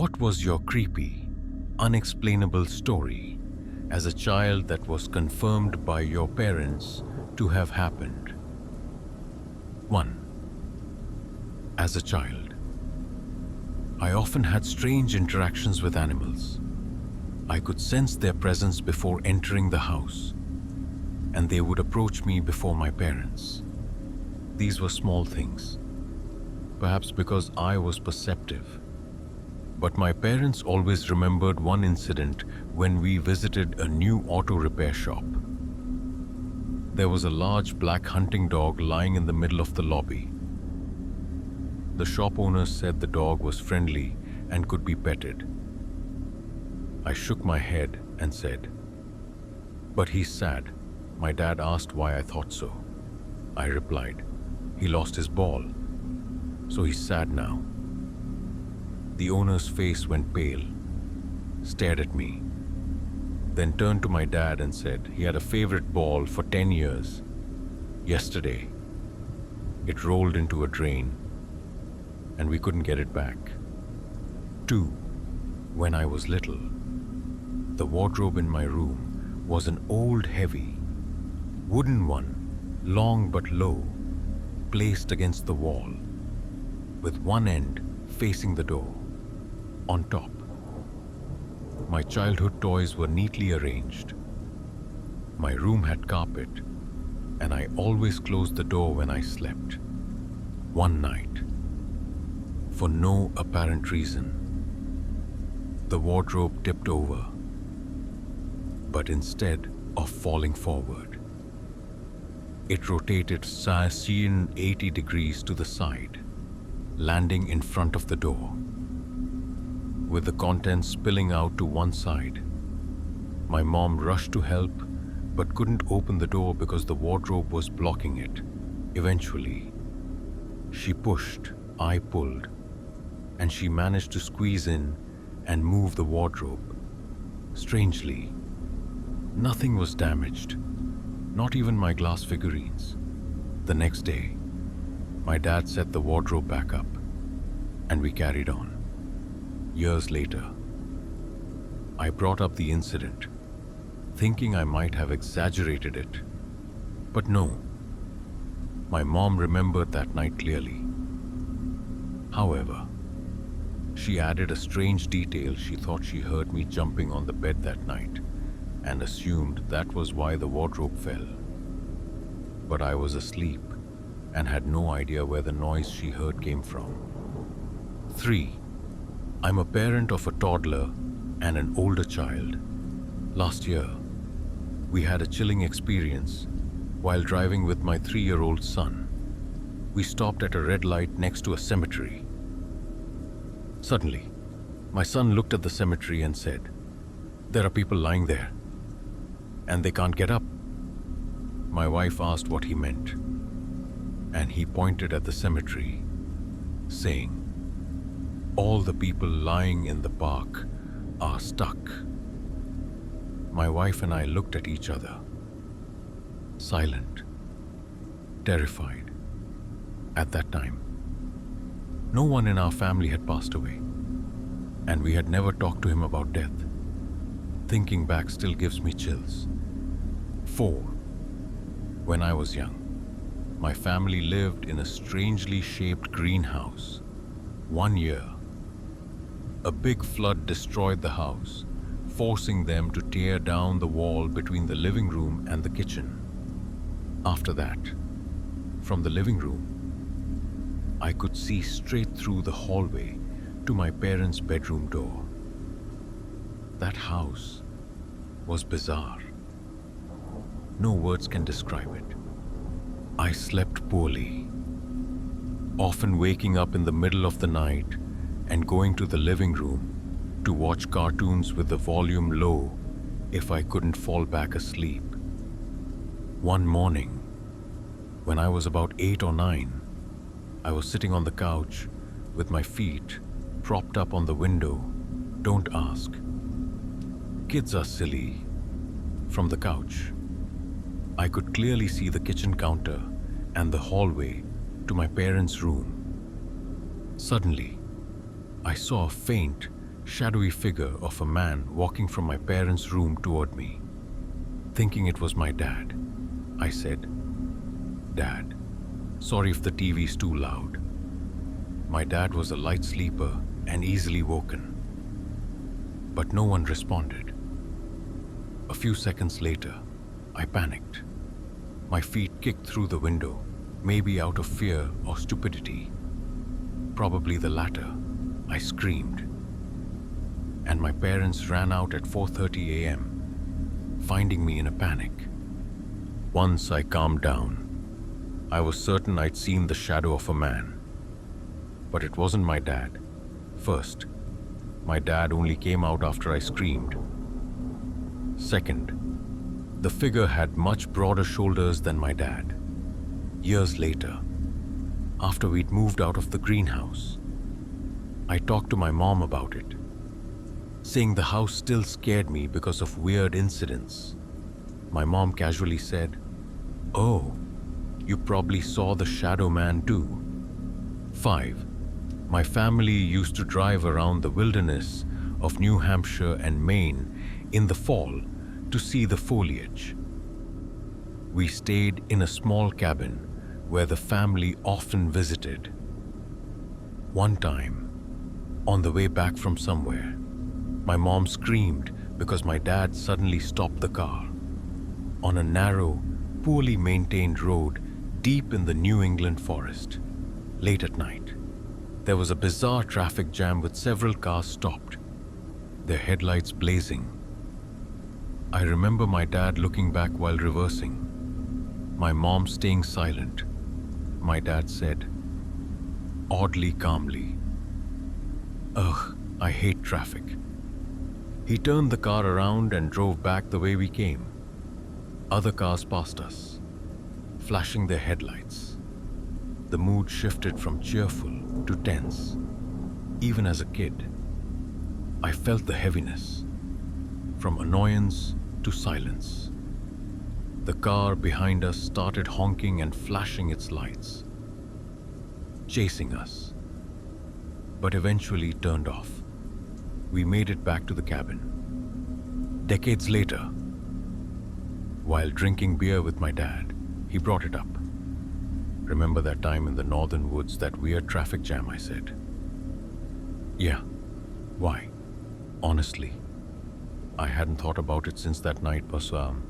What was your creepy, unexplainable story as a child that was confirmed by your parents to have happened? 1. As a child, I often had strange interactions with animals. I could sense their presence before entering the house, and they would approach me before my parents. These were small things, perhaps because I was perceptive. But my parents always remembered one incident when we visited a new auto repair shop. There was a large black hunting dog lying in the middle of the lobby. The shop owner said the dog was friendly and could be petted. I shook my head and said, "But he's sad." My dad asked why I thought so. I replied, "He lost his ball, so he's sad now." The owner's face went pale, stared at me, then turned to my dad and said he had a favorite ball for 10 years. Yesterday, it rolled into a drain, and we couldn't get it back. 2. When I was little, the wardrobe in my room was an old, heavy, wooden one, long but low, placed against the wall, with one end facing the door. On top, my childhood toys were neatly arranged. My room had carpet, and I always closed the door when I slept. One night, for no apparent reason, the wardrobe tipped over, but instead of falling forward, it rotated 80 degrees to the side, landing in front of the door, with the contents spilling out to one side. My mom rushed to help, but couldn't open the door because the wardrobe was blocking it. Eventually, she pushed, I pulled, and she managed to squeeze in and move the wardrobe. Strangely, nothing was damaged, not even my glass figurines. The next day, my dad set the wardrobe back up, and we carried on. Years later, I brought up the incident, thinking I might have exaggerated it. But no, my mom remembered that night clearly. However, she added a strange detail. She thought she heard me jumping on the bed that night and assumed that was why the wardrobe fell. But I was asleep and had no idea where the noise she heard came from. 3. I'm a parent of a toddler and an older child. Last year, we had a chilling experience while driving with my 3-year-old son. We stopped at a red light next to a cemetery. Suddenly, my son looked at the cemetery and said, "There are people lying there, and they can't get up." My wife asked what he meant, and he pointed at the cemetery, saying, "All the people lying in the park are stuck." My wife and I looked at each other, silent, terrified. At that time, no one in our family had passed away, and we had never talked to him about death. Thinking back still gives me chills. 4. When I was young, my family lived in a strangely shaped greenhouse. One year, a big flood destroyed the house, forcing them to tear down the wall between the living room and the kitchen. After that, from the living room, I could see straight through the hallway to my parents' bedroom door. That house was bizarre. No words can describe it. I slept poorly, often waking up in the middle of the night and going to the living room to watch cartoons with the volume low if I couldn't fall back asleep. One morning, when I was about 8 or 9, I was sitting on the couch with my feet propped up on the window. Don't ask. Kids are silly. From the couch, I could clearly see the kitchen counter and the hallway to my parents' room. Suddenly, I saw a faint, shadowy figure of a man walking from my parents' room toward me. Thinking it was my dad, I said, "Dad, sorry if the TV's too loud." My dad was a light sleeper and easily woken. But no one responded. A few seconds later, I panicked. My feet kicked through the window, maybe out of fear or stupidity. Probably the latter. I screamed. And my parents ran out at 4:30 a.m., finding me in a panic. Once I calmed down, I was certain I'd seen the shadow of a man. But it wasn't my dad. First, my dad only came out after I screamed. Second, the figure had much broader shoulders than my dad. Years later, after we'd moved out of the greenhouse, I talked to my mom about it, saying the house still scared me because of weird incidents. My mom casually said, "Oh, you probably saw the shadow man too." 5. My family used to drive around the wilderness of New Hampshire and Maine in the fall to see the foliage. We stayed in a small cabin where the family often visited. One time, on the way back from somewhere, my mom screamed because my dad suddenly stopped the car on a narrow, poorly maintained road deep in the New England forest. Late at night, there was a bizarre traffic jam with several cars stopped, their headlights blazing. I remember my dad looking back while reversing, my mom staying silent. My dad said, oddly calmly, "Ugh, I hate traffic." He turned the car around and drove back the way we came. Other cars passed us, flashing their headlights. The mood shifted from cheerful to tense. Even as a kid, I felt the heaviness, from annoyance to silence. The car behind us started honking and flashing its lights, chasing us, but eventually turned off. We made it back to the cabin. Decades later, while drinking beer with my dad, he brought it up. "Remember that time in the northern woods, that weird traffic jam?" I said. "Yeah. Why?" "Honestly, I hadn't thought about it since that night, Baswam,"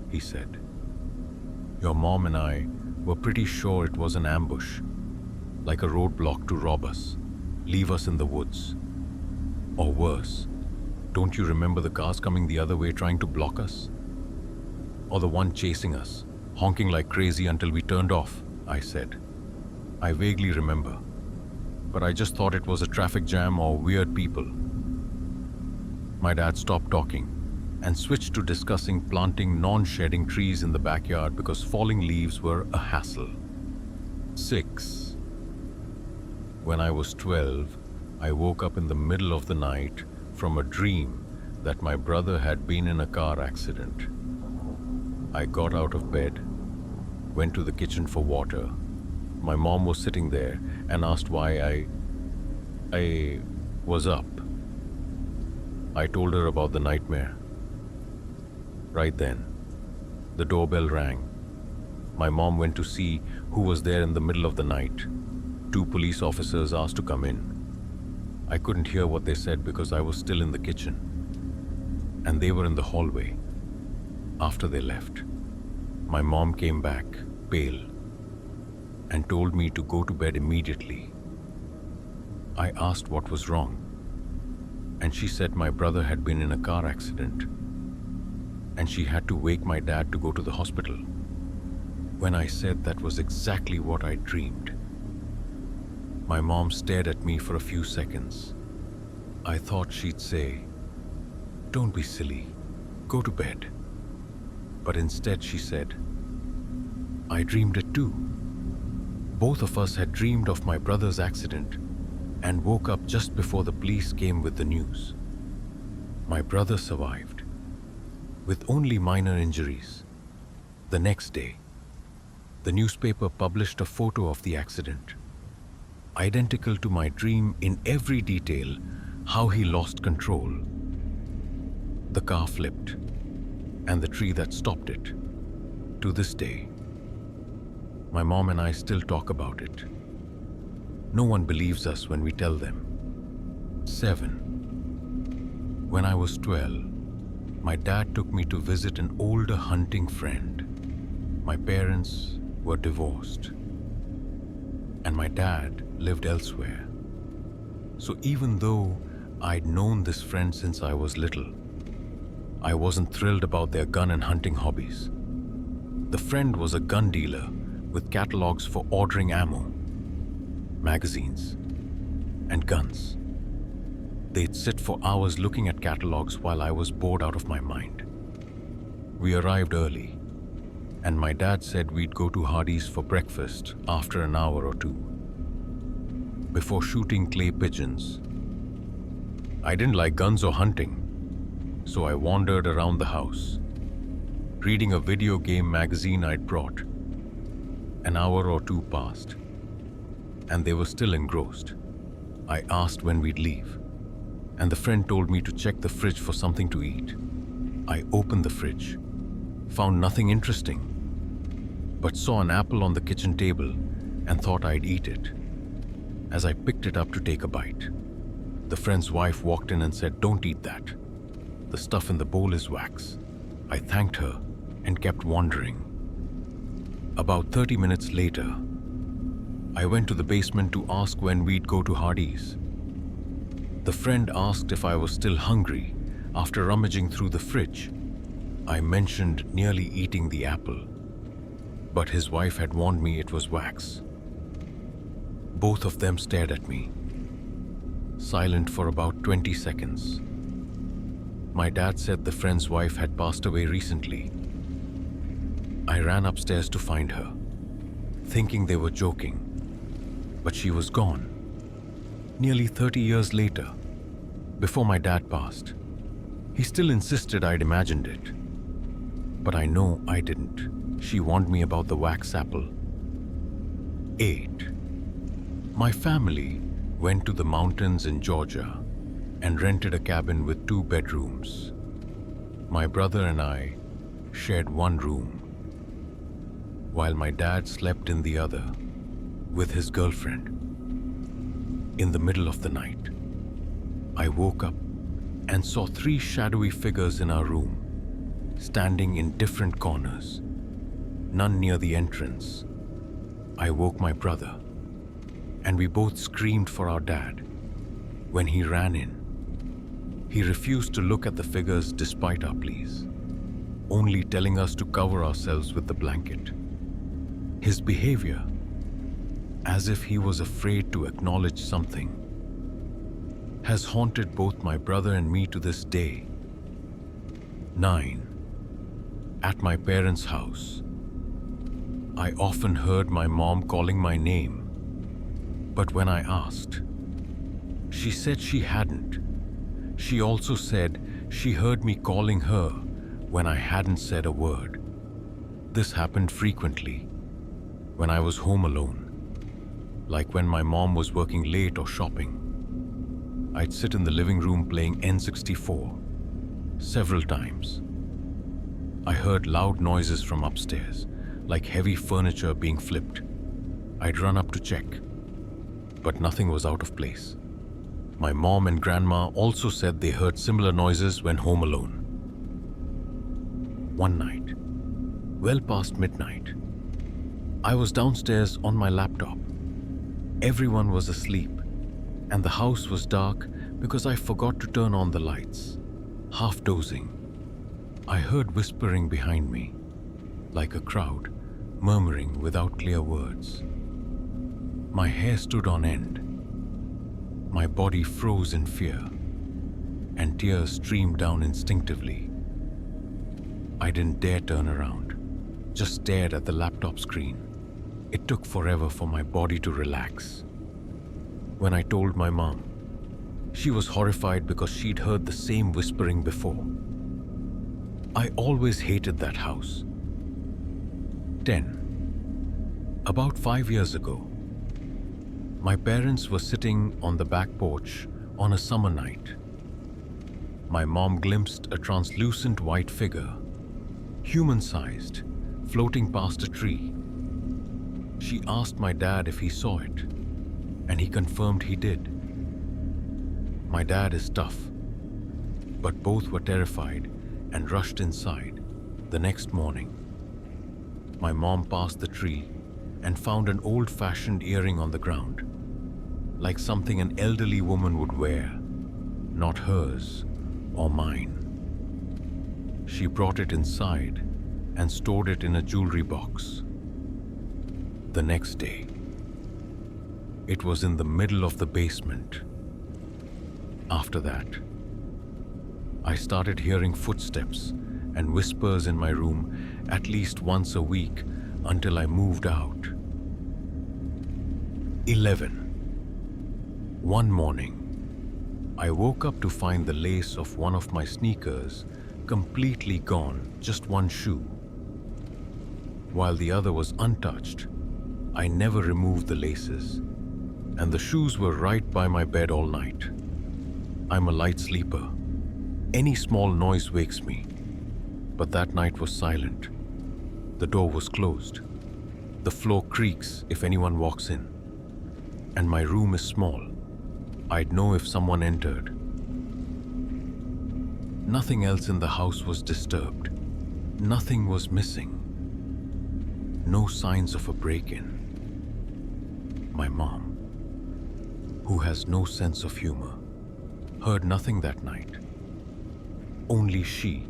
he said. "Your mom and I were pretty sure it was an ambush, like a roadblock to rob us, leave us in the woods. Or worse, don't you remember the cars coming the other way trying to block us? Or the one chasing us, honking like crazy until we turned off?" I said. "I vaguely remember, but I just thought it was a traffic jam or weird people." My dad stopped talking and switched to discussing planting non-shedding trees in the backyard because falling leaves were a hassle. 6. When I was 12, I woke up in the middle of the night from a dream that my brother had been in a car accident. I got out of bed, went to the kitchen for water. My mom was sitting there and asked why I was up. I told her about the nightmare. Right then, the doorbell rang. My mom went to see who was there in the middle of the night. 2 police officers asked to come in. I couldn't hear what they said because I was still in the kitchen, and they were in the hallway. After they left, my mom came back, pale, and told me to go to bed immediately. I asked what was wrong, and she said my brother had been in a car accident, and she had to wake my dad to go to the hospital. When I said that was exactly what I dreamed, my mom stared at me for a few seconds. I thought she'd say, "Don't be silly, go to bed." But instead she said, "I dreamed it too." Both of us had dreamed of my brother's accident and woke up just before the police came with the news. My brother survived, with only minor injuries. The next day, the newspaper published a photo of the accident, identical to my dream in every detail, how he lost control. The car flipped, and the tree that stopped it. To this day, my mom and I still talk about it. No one believes us when we tell them. 7. When I was 12, my dad took me to visit an older hunting friend. My parents were divorced, and my dad lived elsewhere. So even though I'd known this friend since I was little, I wasn't thrilled about their gun and hunting hobbies. The friend was a gun dealer with catalogs for ordering ammo, magazines, and guns. They'd sit for hours looking at catalogs while I was bored out of my mind. We arrived early, and my dad said we'd go to Hardee's for breakfast after an hour or two, before shooting clay pigeons. I didn't like guns or hunting, so I wandered around the house, reading a video game magazine I'd brought. An hour or two passed, and they were still engrossed. I asked when we'd leave, and the friend told me to check the fridge for something to eat. I opened the fridge, found nothing interesting, but saw an apple on the kitchen table and thought I'd eat it. As I picked it up to take a bite, the friend's wife walked in and said, "Don't eat that. The stuff in the bowl is wax." I thanked her and kept wandering. About 30 minutes later, I went to the basement to ask when we'd go to Hardee's. The friend asked if I was still hungry after rummaging through the fridge. I mentioned nearly eating the apple, but his wife had warned me it was wax. Both of them stared at me, silent for about 20 seconds. My dad said the friend's wife had passed away recently. I ran upstairs to find her, thinking they were joking, but she was gone. Nearly 30 years later, before my dad passed, he still insisted I'd imagined it. But I know I didn't. She warned me about the wax apple. 8. My family went to the mountains in Georgia and rented a cabin with 2 bedrooms. My brother and I shared one room, while my dad slept in the other with his girlfriend. In the middle of the night, I woke up and saw 3 shadowy figures in our room, standing in different corners, none near the entrance. I woke my brother, and we both screamed for our dad. When he ran in, he refused to look at the figures despite our pleas, only telling us to cover ourselves with the blanket. His behavior, as if he was afraid to acknowledge something, has haunted both my brother and me to this day. 9. At my parents' house, I often heard my mom calling my name, but when I asked, she said she hadn't. She also said she heard me calling her when I hadn't said a word. This happened frequently when I was home alone, like when my mom was working late or shopping. I'd sit in the living room playing N64. Several times, I heard loud noises from upstairs, like heavy furniture being flipped. I'd run up to check, but nothing was out of place. My mom and grandma also said they heard similar noises when home alone. One night, well past midnight, I was downstairs on my laptop. Everyone was asleep, and the house was dark because I forgot to turn on the lights. Half dozing, I heard whispering behind me, like a crowd, murmuring without clear words. My hair stood on end. My body froze in fear, and tears streamed down instinctively. I didn't dare turn around, just stared at the laptop screen. It took forever for my body to relax. When I told my mom, she was horrified because she'd heard the same whispering before. I always hated that house. 10. About 5 years ago, my parents were sitting on the back porch On a summer night, my mom glimpsed a translucent white figure, human-sized, floating past a tree. She asked my dad if he saw it, and he confirmed he did. My dad is tough, but both were terrified and rushed inside. The next morning, my mom passed the tree and found an old-fashioned earring on the ground, like something an elderly woman would wear, not hers or mine. She brought it inside and stored it in a jewelry box. The next day, it was in the middle of the basement. After that, I started hearing footsteps and whispers in my room at least once a week until I moved out. 11. One morning, I woke up to find the lace of one of my sneakers completely gone, just one shoe. While the other was untouched, I never removed the laces, and the shoes were right by my bed all night. I'm a light sleeper. Any small noise wakes me, but that night was silent. The door was closed. The floor creaks if anyone walks in, and my room is small. I'd know if someone entered. Nothing else in the house was disturbed. Nothing was missing. No signs of a break-in. My mom, who has no sense of humor, heard nothing that night. Only she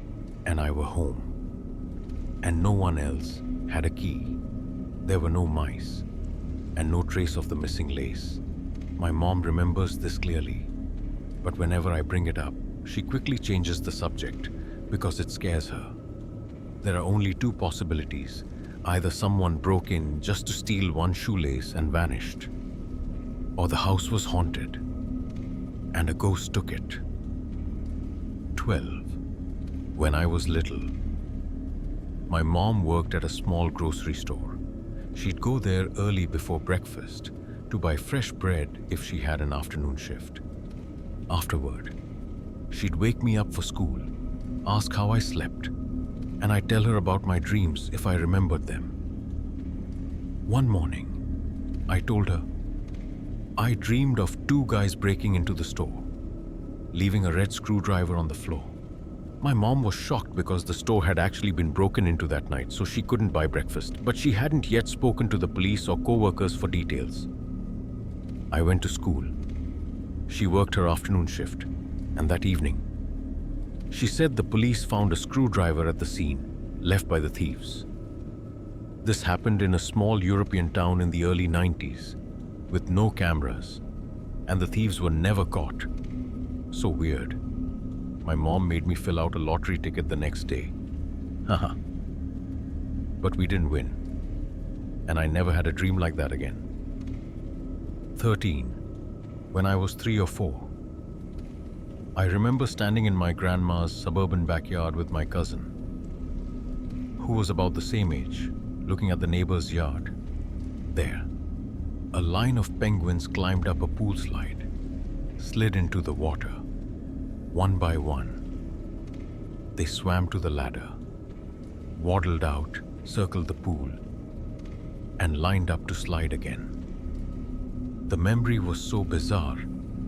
and I were home, and no one else had a key. There were no mice, and no trace of the missing lace. My mom remembers this clearly, but whenever I bring it up, she quickly changes the subject because it scares her. There are only two possibilities. Either someone broke in just to steal one shoelace and vanished, or the house was haunted and a ghost took it. 12. When I was little, my mom worked at a small grocery store. She'd go there early before breakfast to buy fresh bread if she had an afternoon shift. Afterward, she'd wake me up for school, ask how I slept, and I'd tell her about my dreams if I remembered them. One morning, I told her, I dreamed of two guys breaking into the store, leaving a red screwdriver on the floor. My mom was shocked because the store had actually been broken into that night, so she couldn't buy breakfast, but she hadn't yet spoken to the police or co-workers for details. I went to school. She worked her afternoon shift, and that evening, she said the police found a screwdriver at the scene, left by the thieves. This happened in a small European town in the early 90s, with no cameras, and the thieves were never caught. So weird. My mom made me fill out a lottery ticket the next day. Haha. But we didn't win, and I never had a dream like that again. 13. When I was 3 or 4, I remember standing in my grandma's suburban backyard with my cousin, who was about the same age, looking at the neighbor's yard. There, a line of penguins climbed up a pool slide, slid into the water. One by one, they swam to the ladder, waddled out, circled the pool, and lined up to slide again. The memory was so bizarre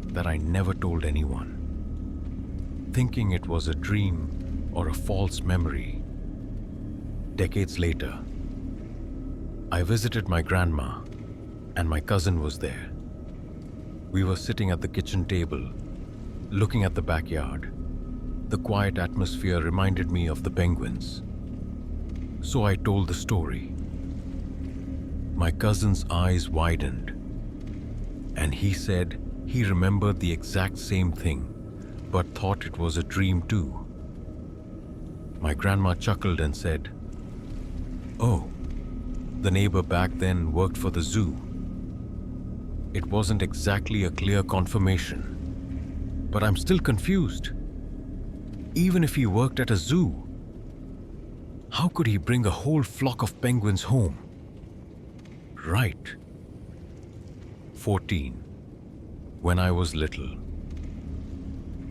that I never told anyone, thinking it was a dream or a false memory. Decades later, I visited my grandma, and my cousin was there. We were sitting at the kitchen table, looking at the backyard. The quiet atmosphere reminded me of the penguins. So I told the story. My cousin's eyes widened, and he said he remembered the exact same thing, but thought it was a dream too. My grandma chuckled and said, "Oh, the neighbor back then worked for the zoo. It wasn't exactly a clear confirmation, but I'm still confused. Even if he worked at a zoo, how could he bring a whole flock of penguins home?" Right. 14. When I was little,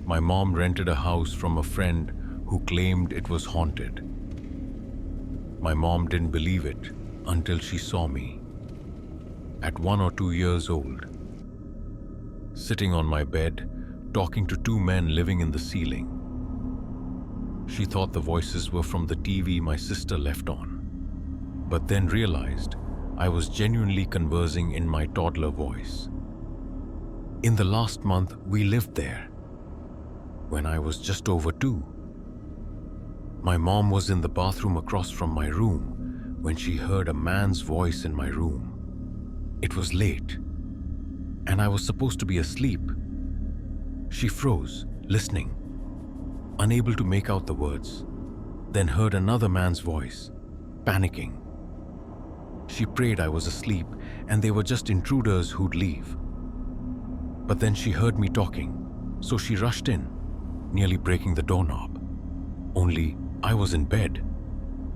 My mom rented a house from a friend who claimed it was haunted. My mom didn't believe it until she saw me, at 1 or 2 years old, sitting on my bed, talking to two men living in the ceiling. She thought the voices were from the TV my sister left on, but then realized I was genuinely conversing in my toddler voice. In the last month we lived there, when I was just over 2. My mom was in the bathroom across from my room when she heard a man's voice in my room. It was late, and I was supposed to be asleep. She froze, listening, unable to make out the words, then heard another man's voice, panicking. She prayed I was asleep and they were just intruders who'd leave. But then she heard me talking, so she rushed in, nearly breaking the doorknob. Only I was in bed,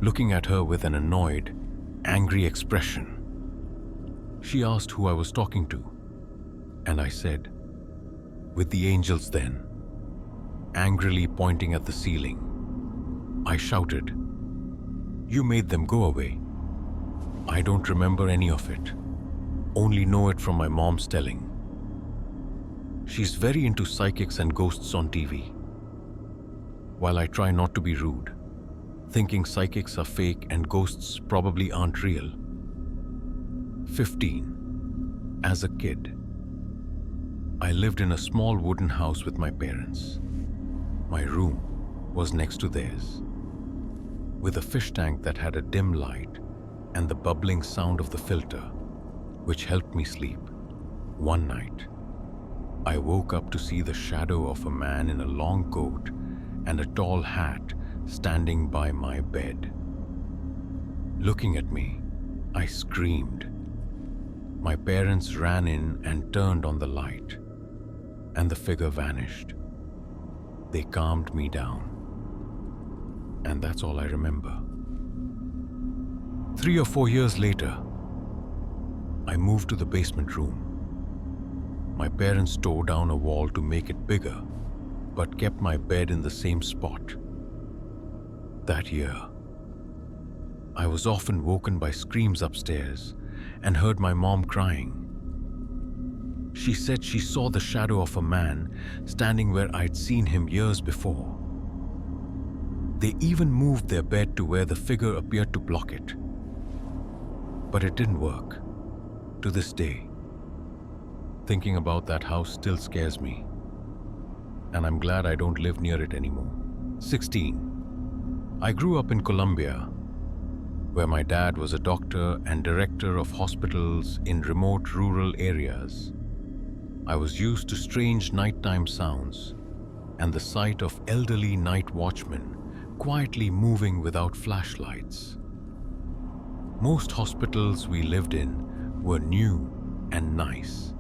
looking at her with an annoyed, angry expression. She asked who I was talking to, and I said, "With the angels then," angrily pointing at the ceiling. I shouted, "You made them go away." I don't remember any of it, only know it from my mom's telling. She's very into psychics and ghosts on TV. While I try not to be rude, thinking psychics are fake and ghosts probably aren't real. 15. As a kid, I lived in a small wooden house with my parents. My room was next to theirs, with a fish tank that had a dim light and the bubbling sound of the filter, which helped me sleep. One night, I woke up to see the shadow of a man in a long coat and a tall hat standing by my bed. Looking at me, I screamed. My parents ran in and turned on the light, and the figure vanished. They calmed me down, and that's all I remember. 3 or 4 years later, I moved to the basement room. My parents tore down a wall to make it bigger, but kept my bed in the same spot. That year, I was often woken by screams upstairs and heard my mom crying. She said she saw the shadow of a man standing where I'd seen him years before. They even moved their bed to where the figure appeared to block it. But it didn't work. To this day, thinking about that house still scares me, and I'm glad I don't live near it anymore. 16. I grew up in Colombia, where my dad was a doctor and director of hospitals in remote rural areas. I was used to strange nighttime sounds and the sight of elderly night watchmen quietly moving without flashlights. Most hospitals we lived in were new and nice.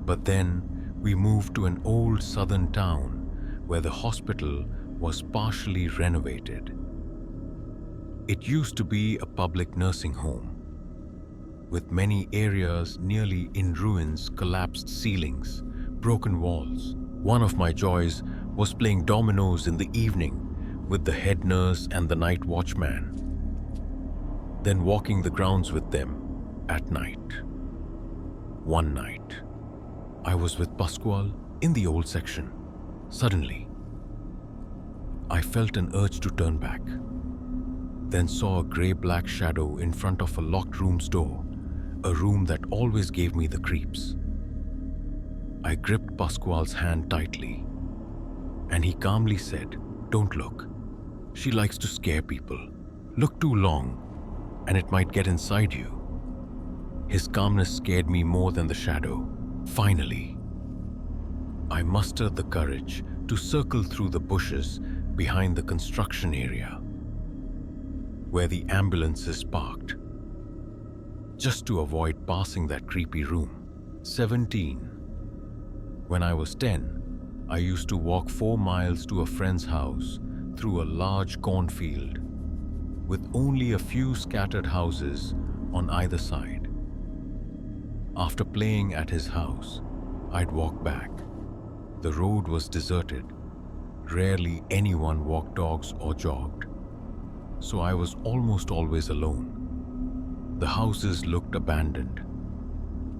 But then we moved to an old southern town where the hospital was partially renovated. It used to be a public nursing home, with many areas nearly in ruins, collapsed ceilings, broken walls. One of my joys was playing dominoes in the evening with the head nurse and the night watchman, then walking the grounds with them at night. One night, I was with Pascual in the old section. Suddenly, I felt an urge to turn back, then saw a grey-black shadow in front of a locked room's door, a room that always gave me the creeps. I gripped Pascual's hand tightly, and he calmly said, "Don't look. She likes to scare people. Look too long, and it might get inside you." His calmness scared me more than the shadow. Finally, I mustered the courage to circle through the bushes behind the construction area, where the ambulance is parked, just to avoid passing that creepy room. 17. When I was 10, I used to walk 4 miles to a friend's house through a large cornfield, with only a few scattered houses on either side. After playing at his house, I'd walk back, The road was deserted. Rarely anyone walked dogs or jogged, so I was almost always alone. The houses looked abandoned,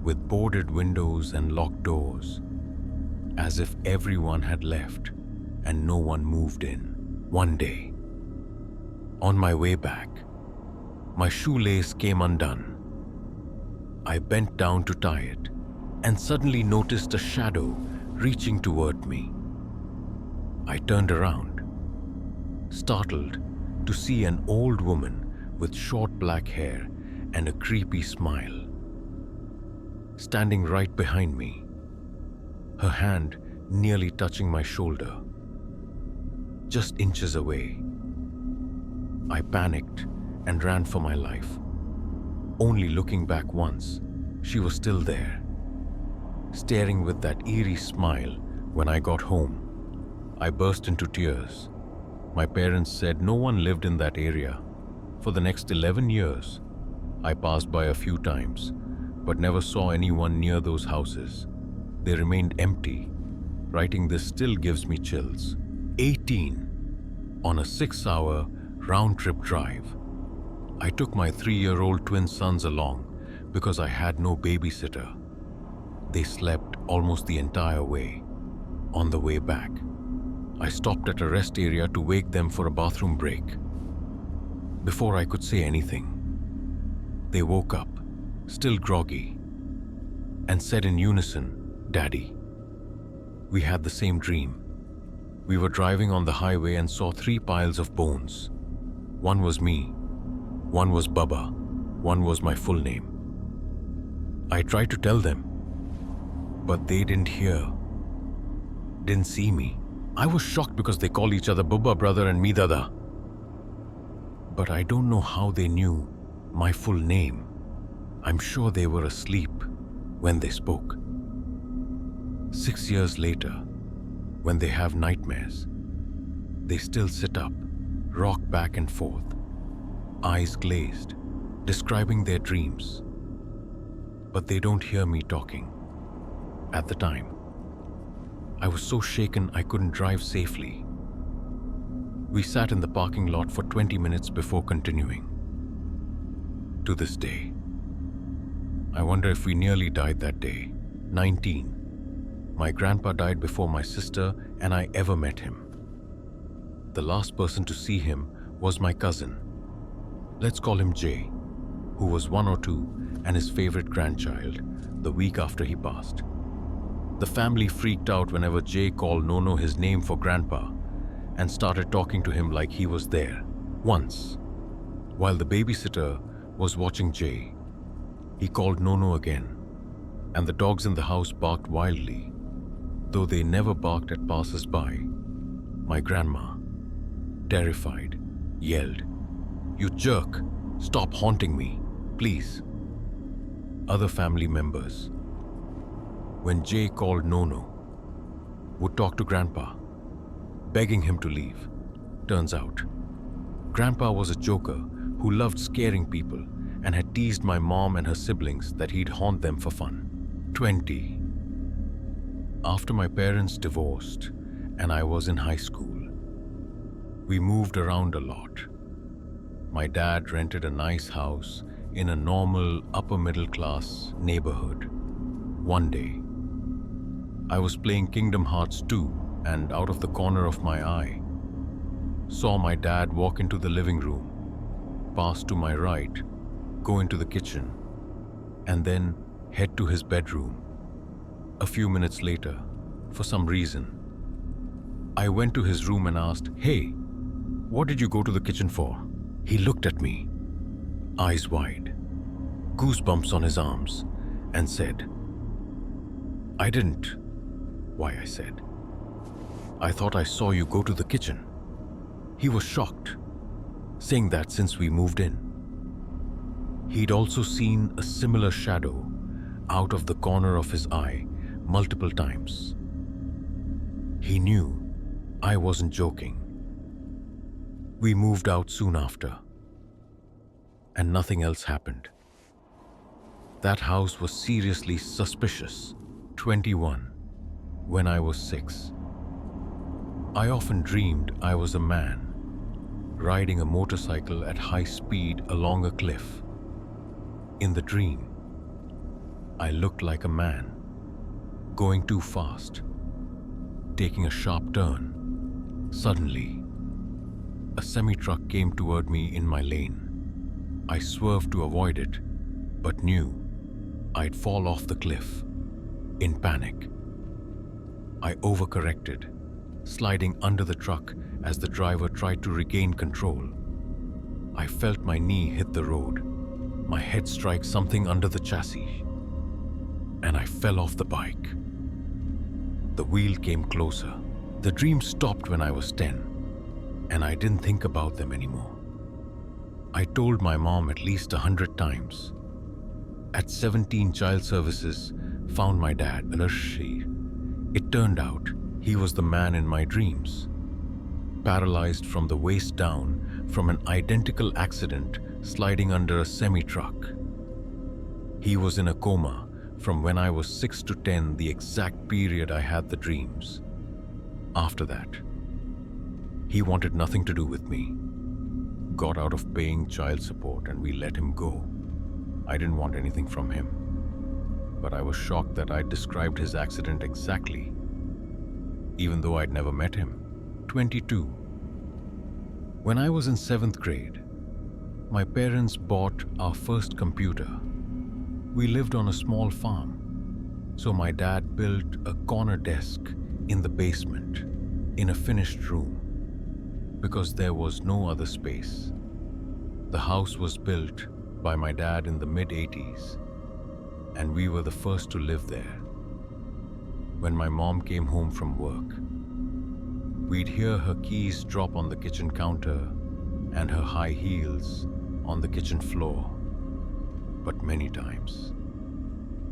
with boarded windows and locked doors, as if everyone had left and no one moved in. One day, on my way back, my shoelace came undone. I bent down to tie it and suddenly noticed a shadow reaching toward me. I turned around, startled to see an old woman with short black hair and a creepy smile. Standing right behind me, her hand nearly touching my shoulder, just inches away. I panicked and ran for my life. Only looking back once, she was still there, staring with that eerie smile. When I got home, I burst into tears. My parents said no one lived in that area. For the next 11 years, I passed by a few times, but never saw anyone near those houses. They remained empty. Writing this still gives me chills. 18. On a 6-hour round-trip drive, I took my 3-year-old twin sons along because I had no babysitter. They slept almost the entire way. On the way back, I stopped at a rest area to wake them for a bathroom break. Before I could say anything, they woke up, still groggy, and said in unison, "Daddy." We had the same dream. We were driving on the highway and saw 3 piles of bones. One was me, one was Baba, one was my full name. I tried to tell them, but they didn't hear, didn't see me. I was shocked because they call each other Bubba brother and me Dada. But I don't know how they knew my full name. I'm sure they were asleep when they spoke. 6 years later, when they have nightmares, they still sit up, rock back and forth, eyes glazed, describing their dreams. But they don't hear me talking. At the time, I was so shaken I couldn't drive safely. We sat in the parking lot for 20 minutes before continuing. To this day, I wonder if we nearly died that day. 19. My grandpa died before my sister and I ever met him. The last person to see him was my cousin. Let's call him Jay, who was 1 or 2 and his favorite grandchild, the week after he passed. The family freaked out whenever Jay called Nono his name for Grandpa and started talking to him like he was there. Once, while the babysitter was watching Jay, he called Nono again, and the dogs in the house barked wildly, though they never barked at passers-by. My grandma, terrified, yelled, "You jerk! Stop haunting me, please." Other family members, when Jay called Nono, would talk to Grandpa, begging him to leave. Turns out, Grandpa was a joker who loved scaring people and had teased my mom and her siblings that he'd haunt them for fun. 20. After my parents divorced and I was in high school, we moved around a lot. My dad rented a nice house in a normal upper-middle-class neighborhood. One day, I was playing Kingdom Hearts 2 and out of the corner of my eye, saw my dad walk into the living room, pass to my right, go into the kitchen, and then head to his bedroom. A few minutes later, for some reason, I went to his room and asked, "Hey, what did you go to the kitchen for?" He looked at me, eyes wide, goosebumps on his arms, and said, "I didn't." "Why?" I said. "I thought I saw you go to the kitchen." He was shocked, saying that since we moved in, he'd also seen a similar shadow out of the corner of his eye multiple times. He knew I wasn't joking. We moved out soon after, and nothing else happened. That house was seriously suspicious. 21. When I was 6, I often dreamed I was a man riding a motorcycle at high speed along a cliff. In the dream, I looked like a man going too fast, taking a sharp turn. Suddenly, a semi-truck came toward me in my lane. I swerved to avoid it, but knew I'd fall off the cliff. In panic, I overcorrected, sliding under the truck as the driver tried to regain control. I felt my knee hit the road, my head strike something under the chassis, and I fell off the bike. The wheel came closer. The dream stopped when I was 10, and I didn't think about them anymore. I told my mom at least 100 times. At 17, child services found my dad, Al-Rashid. It turned out he was the man in my dreams, paralyzed from the waist down from an identical accident sliding under a semi-truck. He was in a coma from when I was 6 to 10, the exact period I had the dreams. After that, he wanted nothing to do with me, got out of paying child support, and we let him go. I didn't want anything from him, but I was shocked that I'd described his accident exactly, even though I'd never met him. 22. When I was in 7th grade, my parents bought our first computer. We lived on a small farm, so my dad built a corner desk in the basement, in a finished room, because there was no other space. The house was built by my dad in the mid-80s, and we were the first to live there. When my mom came home from work, we'd hear her keys drop on the kitchen counter and her high heels on the kitchen floor. But many times,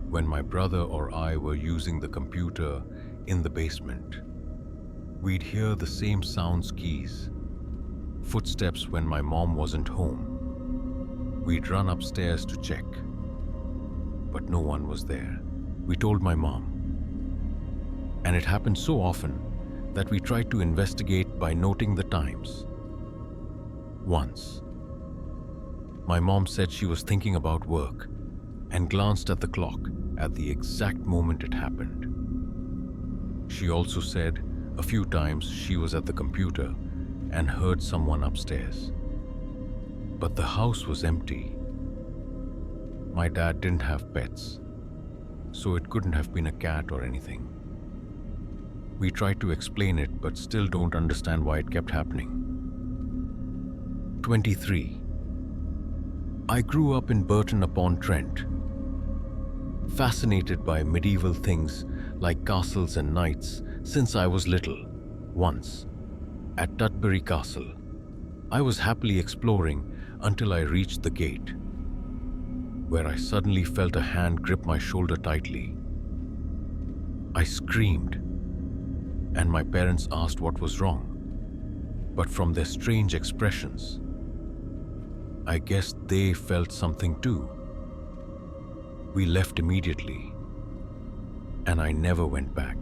when my brother or I were using the computer in the basement, we'd hear the same sounds, keys, footsteps when my mom wasn't home. We'd run upstairs to check, but no one was there. We told my mom, and it happened so often that we tried to investigate by noting the times. Once, my mom said she was thinking about work and glanced at the clock at the exact moment it happened. She also said a few times she was at the computer and heard someone upstairs. But the house was empty. My dad didn't have pets, so it couldn't have been a cat or anything. We tried to explain it, but still don't understand why it kept happening. 23. I grew up in Burton-upon-Trent, fascinated by medieval things like castles and knights since I was little. Once, at Tutbury Castle, I was happily exploring until I reached the gate, where I suddenly felt a hand grip my shoulder tightly. I screamed, and my parents asked what was wrong, but from their strange expressions, I guessed they felt something too. We left immediately, and I never went back.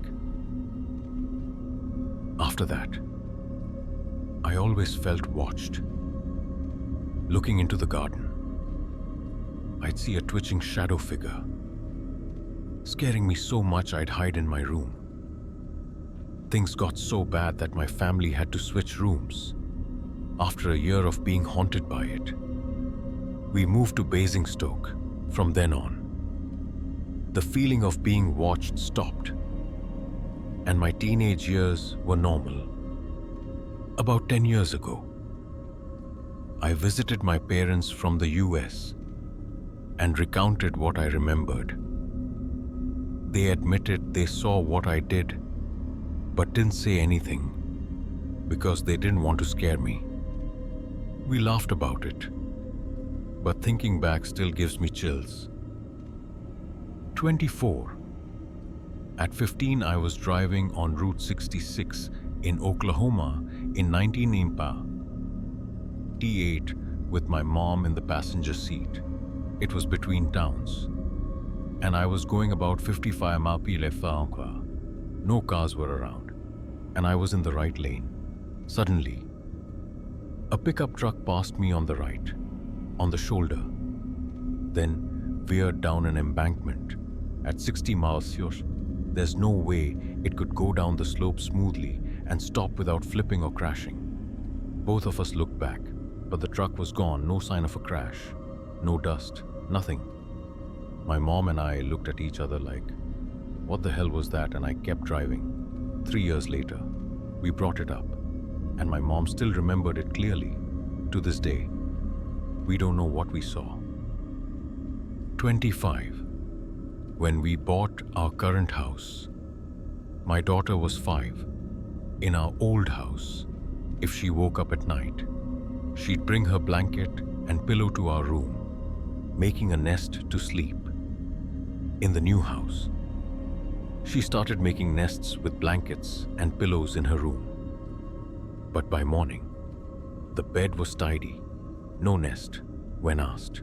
After that, I always felt watched. Looking into the garden, I'd see a twitching shadow figure, scaring me so much I'd hide in my room. Things got so bad that my family had to switch rooms. After a year of being haunted by it, we moved to Basingstoke. From then on, the feeling of being watched stopped, and my teenage years were normal. About 10 years ago, I visited my parents from the US and recounted what I remembered. They admitted they saw what I did, but didn't say anything because they didn't want to scare me. We laughed about it, but thinking back still gives me chills. 24. At 15, I was driving on Route 66 in Oklahoma in 1980, T8, with my mom in the passenger seat. It was between towns, and I was going about 55 mph. No cars were around, and I was in the right lane. Suddenly, a pickup truck passed me on the right, on the shoulder, then veered down an embankment at 60 miles per hour. There's no way it could go down the slope smoothly and stop without flipping or crashing. Both of us looked back, but the truck was gone, no sign of a crash, no dust, nothing. My mom and I looked at each other like, what the hell was that? And I kept driving. 3 years later, we brought it up, and my mom still remembered it clearly. To this day, we don't know what we saw. 25. When we bought our current house, my daughter was 5. In our old house, if she woke up at night, she'd bring her blanket and pillow to our room, making a nest to sleep. In the new house, she started making nests with blankets and pillows in her room. But by morning, the bed was tidy, no nest, when asked.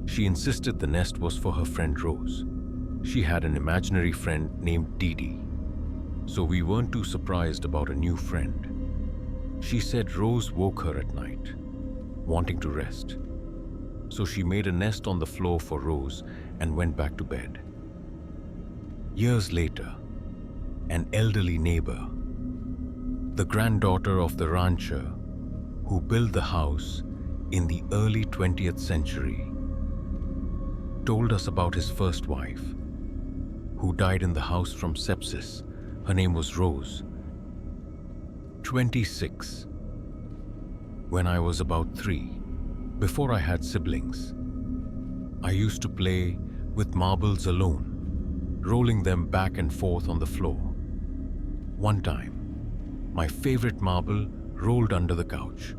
She insisted the nest was for her friend Rose. She had an imaginary friend named Dee Dee, so we weren't too surprised about a new friend. She said Rose woke her at night, wanting to rest. So she made a nest on the floor for Rose and went back to bed. Years later, an elderly neighbor, the granddaughter of the rancher who built the house in the early 20th century, told us about his first wife, who died in the house from sepsis. Her name was Rose. 26. When I was about 3, before I had siblings, I used to play with marbles alone, rolling them back and forth on the floor. One time, my favorite marble rolled under the couch.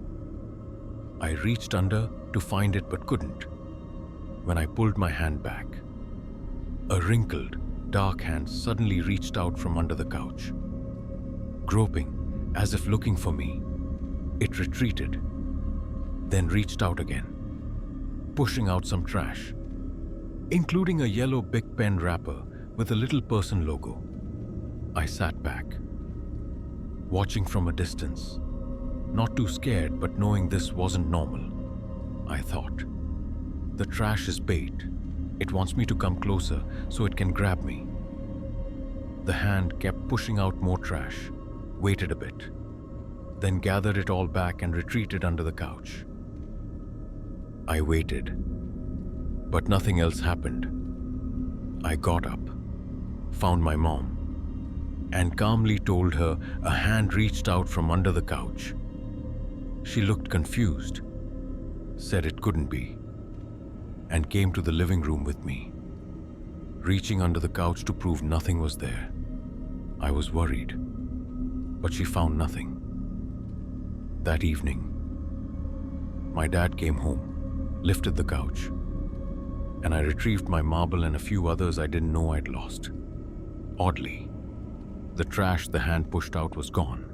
I reached under to find it but couldn't. When I pulled my hand back, a wrinkled, dark hand suddenly reached out from under the couch. Groping, as if looking for me, it retreated, then reached out again, pushing out some trash, including a yellow Big Pen wrapper with a little person logo. I sat back, watching from a distance, not too scared but knowing this wasn't normal. I thought, the trash is bait. It wants me to come closer so it can grab me. The hand kept pushing out more trash, waited a bit, then gathered it all back and retreated under the couch. I waited, but nothing else happened. I got up, found my mom, and calmly told her a hand reached out from under the couch. She looked confused, said it couldn't be, and came to the living room with me, reaching under the couch to prove nothing was there. I was worried, but she found nothing. That evening, my dad came home, lifted the couch, and I retrieved my marble and a few others I didn't know I'd lost. Oddly, the trash the hand pushed out was gone.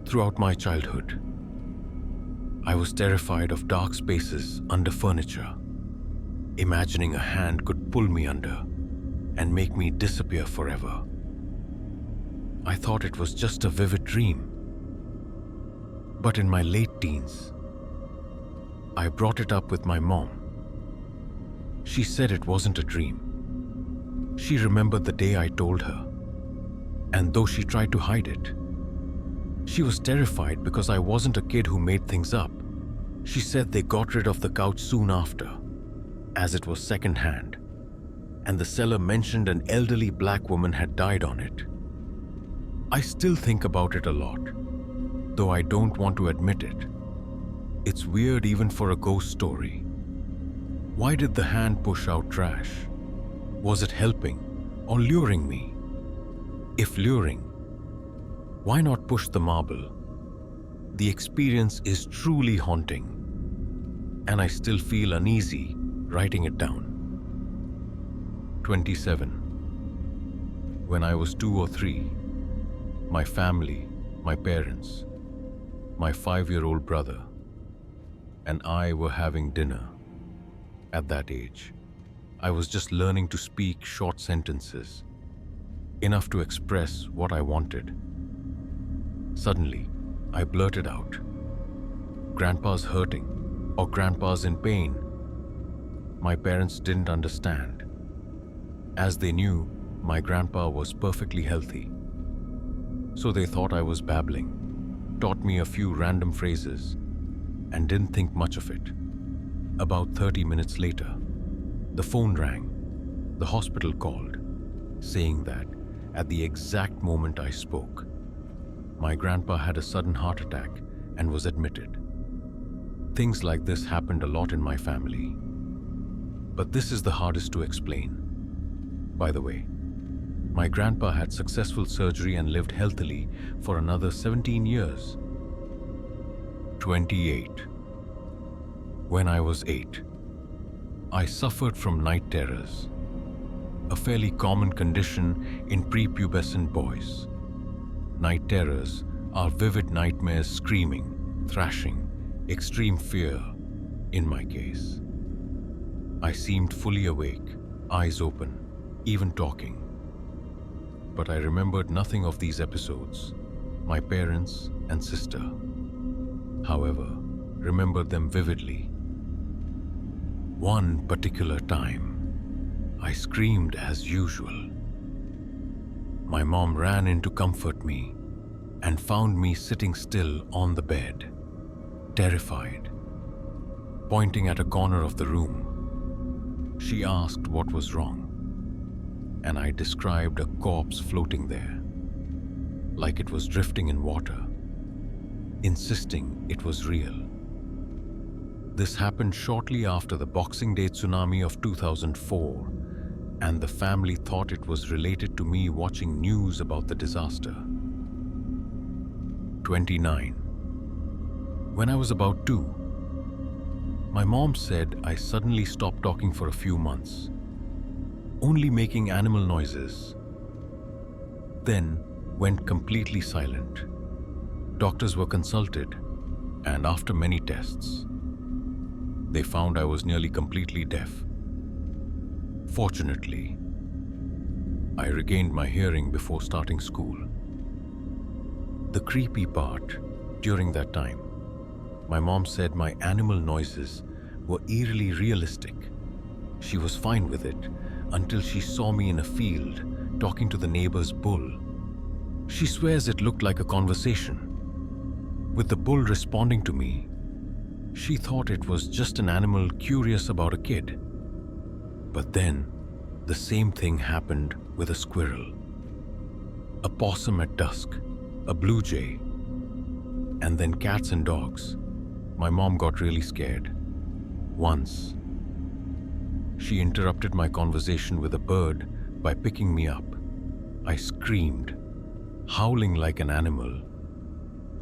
Throughout my childhood, I was terrified of dark spaces under furniture, imagining a hand could pull me under and make me disappear forever. I thought it was just a vivid dream. But in my late teens, I brought it up with my mom. She said it wasn't a dream. She remembered the day I told her, and though she tried to hide it, she was terrified because I wasn't a kid who made things up. She said they got rid of the couch soon after, as it was second-hand, and the seller mentioned an elderly black woman had died on it. I still think about it a lot, though I don't want to admit it. It's weird even for a ghost story. Why did the hand push out trash? Was it helping or luring me? If luring, why not push the marble? The experience is truly haunting, and I still feel uneasy writing it down. 27. When I was 2 or 3, my family, my parents, my 5-year-old brother, and I were having dinner. At that age, I was just learning to speak short sentences. enough to express what I wanted. Suddenly, I blurted out, "Grandpa's hurting," or "Grandpa's in pain." My parents didn't understand, as they knew my grandpa was perfectly healthy. So they thought I was babbling, taught me a few random phrases, and didn't think much of it. About 30 minutes later, the phone rang. The hospital called, saying that at the exact moment I spoke, my grandpa had a sudden heart attack and was admitted. Things like this happened a lot in my family. But this is the hardest to explain. By the way, my grandpa had successful surgery and lived healthily for another 17 years. 28. When I was 8, I suffered from night terrors, a fairly common condition in prepubescent boys. Night terrors are vivid nightmares, screaming, thrashing, extreme fear, in my case. I seemed fully awake, eyes open, even talking. But I remembered nothing of these episodes. My parents and sister, however, remembered them vividly. One particular time, I screamed as usual. My mom ran in to comfort me and found me sitting still on the bed, terrified, pointing at a corner of the room. She asked what was wrong, and I described a corpse floating there, like it was drifting in water, insisting it was real. This happened shortly after the Boxing Day tsunami of 2004, and the family thought it was related to me watching news about the disaster. 29. When I was about 2, my mom said I suddenly stopped talking for a few months, only making animal noises, then went completely silent. Doctors were consulted, and after many tests, they found I was nearly completely deaf. Fortunately, I regained my hearing before starting school. The creepy part, during that time, my mom said my animal noises were eerily realistic. She was fine with it until she saw me in a field talking to the neighbor's bull. She swears it looked like a conversation, with the bull responding to me. She thought it was just an animal curious about a kid. But then, the same thing happened with a squirrel, a possum at dusk, a blue jay, and then cats and dogs. My mom got really scared. Once, she interrupted my conversation with a bird by picking me up. I screamed, howling like an animal,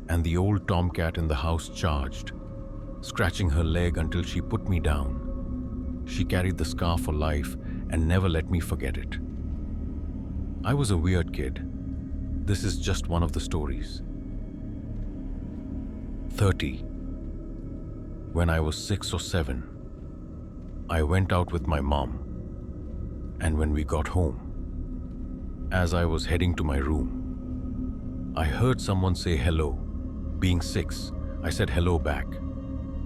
and the old tomcat in the house charged, scratching her leg until she put me down. She carried the scar for life and never let me forget it. I was a weird kid. This is just one of the stories. 30. When I was 6 or 7, I went out with my mom, and when we got home, as I was heading to my room, I heard someone say hello. Being 6, I said hello back.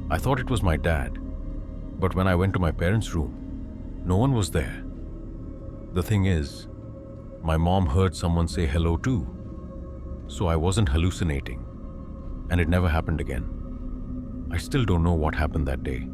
I thought it was my dad, but when I went to my parents' room, no one was there. The thing is, my mom heard someone say hello too, so I wasn't hallucinating, and it never happened again. I still don't know what happened that day.